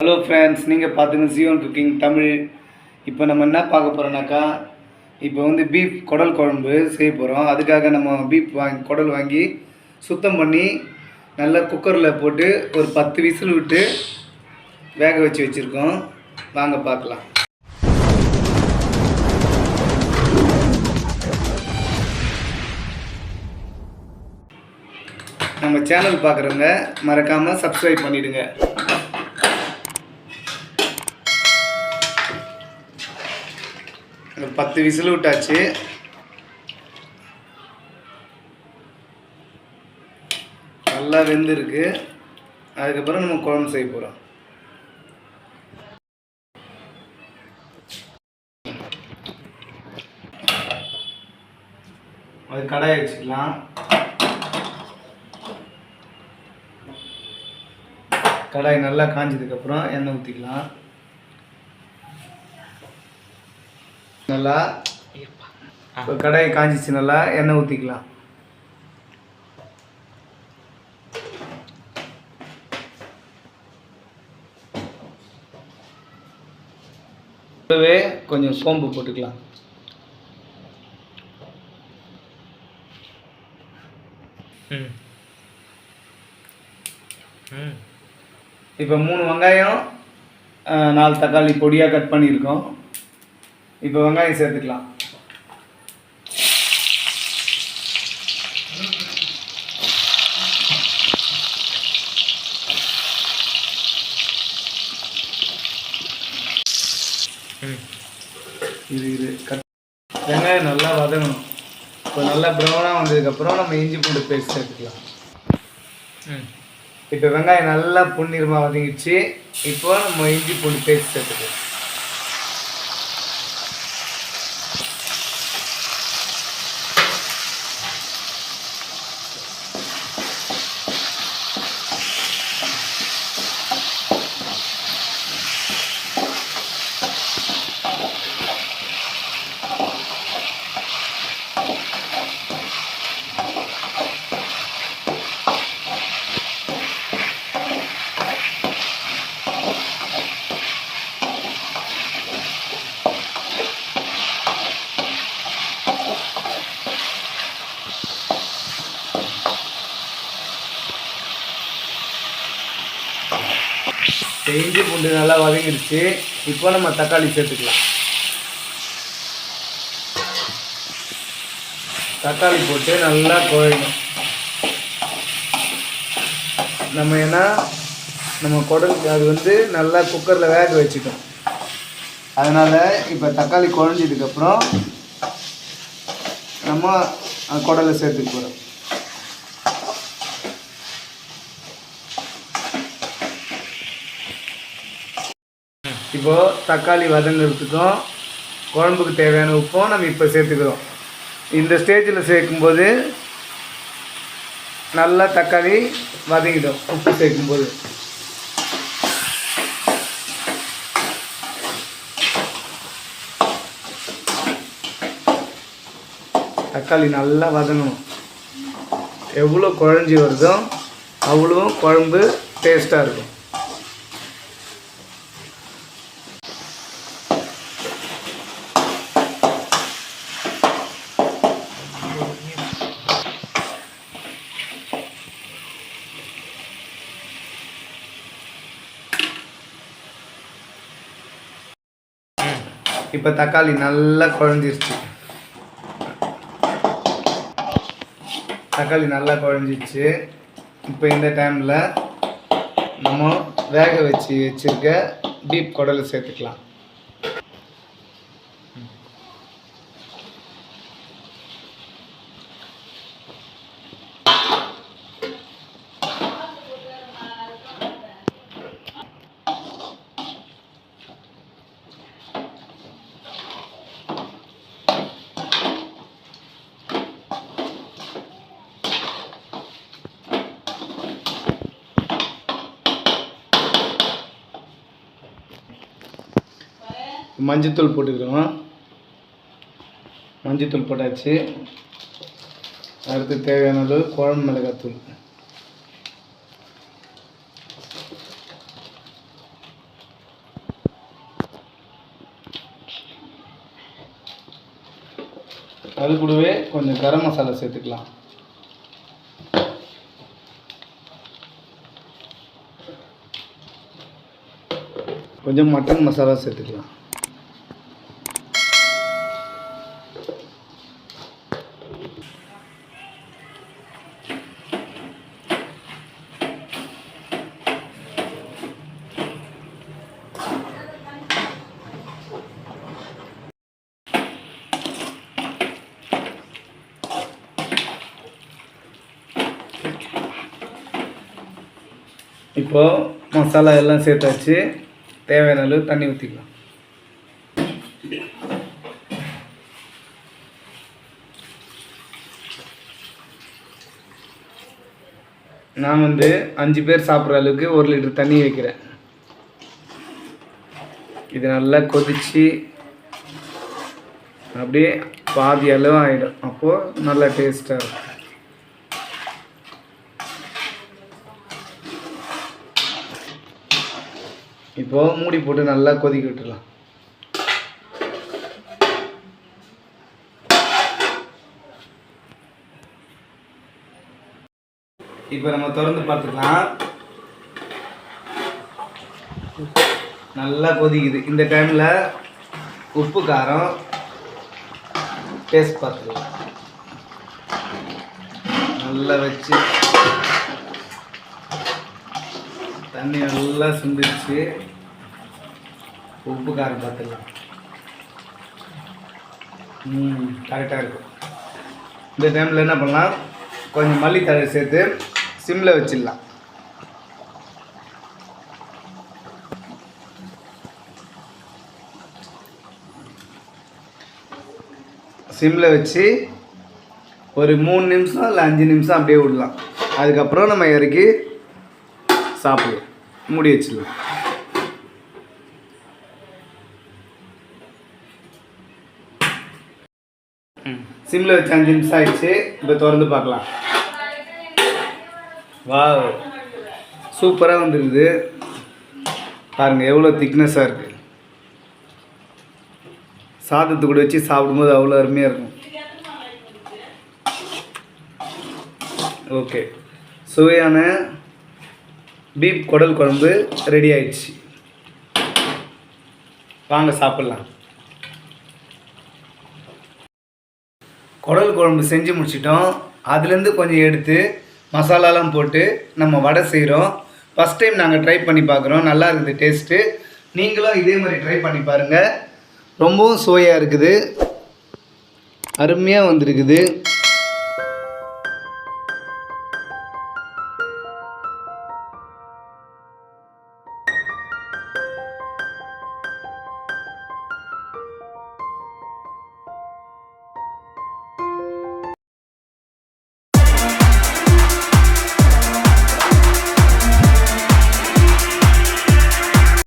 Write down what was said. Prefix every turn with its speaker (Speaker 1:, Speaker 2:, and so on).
Speaker 1: Hello friends, நீங்கள் பார்த்துங்க Zion cooking Tamil. இப்போ நம்ம என்ன பார்க்க போகிறோம்னாக்கா, இப்போ வந்து பீஃப் குடல் குழம்பு செய்ய போகிறோம். அதுக்காக நம்ம குடல் வாங்கி சுத்தம் பண்ணி நல்லா குக்கரில் போட்டு ஒரு 10 விசில் விட்டு வேக வச்சு வச்சுருக்கோம். வாங்க பார்க்கலாம். நம்ம சேனல் பார்க்குறவங்க மறக்காமல் சப்ஸ்கிரைப் பண்ணிவிடுங்க. ஒரு 10 விசில் விட்டாச்சு. நல்லா வெந்திருக்கு. அதுக்கப்புறம் நம்ம குழம்பு செய்ய போகிறோம். அது கடாயை வச்சுக்கலாம். கடாய் நல்லா காஞ்சதுக்கப்புறம் எண்ணெய் ஊற்றிக்கலாம். நல்லா இப்போ கடாயை காஞ்சிச்சு, நல்லா எண்ணெய் ஊற்றிக்கலாம். இப்போவே கொஞ்சம் சோம்பு போட்டுக்கலாம். இப்போ 3 வெங்காயம் 4 தக்காளி பொடியாக கட் பண்ணியிருக்கோம். இப்போ வெங்காயம் சேர்த்துக்கலாம். வெங்காயம் நல்லா வதங்கணும். இப்போ நல்லா ப்ரௌனாக வந்ததுக்கப்புறம் நம்ம இஞ்சி பூண்டு பேஸ்ட் சேர்த்துக்கலாம். இப்போ வெங்காயம் நல்லா பொன்னிறமாக வதங்கிடுச்சு. இப்போ நம்ம இஞ்சி பூண்டு பேஸ்ட் சேர்த்துக்கலாம். இஞ்சி பூண்டு நல்லா வதங்கிடுச்சு. இப்போ நம்ம தக்காளி சேர்த்துக்கலாம். தக்காளி போட்டு நல்லா குழைக்கணும். ஏன்னா நம்ம குடல் அது வந்து நல்லா குக்கரில் வேக வச்சுட்டோம். அதனால் இப்போ தக்காளி குழஞ்சதுக்கப்புறம் நம்ம குடலை சேர்த்துக்க போகிறோம். இப்போது தக்காளி வதங்கிறதுக்கும் குழம்புக்கு தேவையான உப்பும் நம்ம இப்போ சேர்த்துக்கிறோம். இந்த ஸ்டேஜில் சேர்க்கும்போது நல்லா தக்காளி வதங்கிடும். உப்பு சேர்க்கும்போது தக்காளி நல்லா வதங்கணும். எவ்வளோ குழஞ்சி வருதோ அவ்வளோ குழம்பு டேஸ்ட்டாக இருக்கும். இப்போ தக்காளி நல்லா குழஞ்சிருச்சு. தக்காளி நல்லா குழஞ்சிருச்சு. இப்போ இந்த டைமில் நம்ம வேக வச்சுருக்க பீஃப் குடலை சேர்த்துக்கலாம். மஞ்சத்தூள் போட்டுக்கிறோம். மஞ்சத்தூள் போட்டாச்சு. அடுத்து தேவையான அளவு குழம்பு மிளகாத்தூள். அது கூடவே கொஞ்சம் கரம் மசாலா சேர்த்துக்கலாம். கொஞ்சம் மட்டன் மசாலா சேர்த்துக்கலாம். இப்போ மசாலா எல்லாம் சேர்த்தாச்சு. தேவையான அளவு தண்ணி ஊற்றிக்கலாம். நான் 5 பேர் சாப்பிட்ற அளவுக்கு 1 லிட்டர் தண்ணி வைக்கிறேன். இது நல்லா கொதிச்சு அப்படியே பாதி அளவு ஆகிடும். அப்போது நல்லா டேஸ்ட்டாக இருக்கும். இப்போது மூடி போட்டு நல்லா கொதிக்க விட்டுடலாம். இப்போ நம்ம திறந்து பார்த்துக்கலாம். நல்லா கொதிக்குது. இந்த டைமில் உப்பு காரம் டேஸ்ட் பார்த்துக்கலாம். நல்லா வச்சு தண்ணி நல்லா சுண்டிச்சு. உப்பு காரம் பார்த்துக்கலாம். கரெக்டாக இருக்கும். இந்த டைமில் என்ன பண்ணலாம், கொஞ்சம் மல்லித்தழை சேர்த்து சிம்மில் வச்சிடலாம். சிம்மில் வச்சு ஒரு 3 நிமிஷம் இல்லை 5 நிமிஷம் அப்படியே விடலாம். அதுக்கப்புறம் நம்ம இறக்கி சாப்பிடுவோம். மூடி வச்சிடலாம். சிம்மில் வச்சு 5 நிமிஷம் ஆயிடுச்சு. இப்போ திறந்து பார்க்கலாம். வாவ், சூப்பராக வந்துருக்குது. பாருங்கள் எவ்வளோ திக்னஸாக இருக்குது. சாதத்து கூட வச்சு சாப்பிடும்போது அவ்வளோ அருமையாக இருக்கும். ஓகே, சுவையான பீப் குடல் குழம்பு ரெடி ஆயிடுச்சு. வாங்க சாப்பிட்லாம். குடல் குழம்பு செஞ்சு முடிச்சிட்டோம். அதுலேருந்து கொஞ்சம் எடுத்து மசாலாலாம் போட்டு நம்ம வடை செய்கிறோம். ஃபஸ்ட் டைம் நாங்கள் ட்ரை பண்ணி பார்க்குறோம். நல்லா இருக்குது டேஸ்ட்டு. நீங்களும் இதே மாதிரி ட்ரை பண்ணி பாருங்கள். ரொம்பவும் சுவையாக இருக்குது. அருமையாக வந்திருக்குது.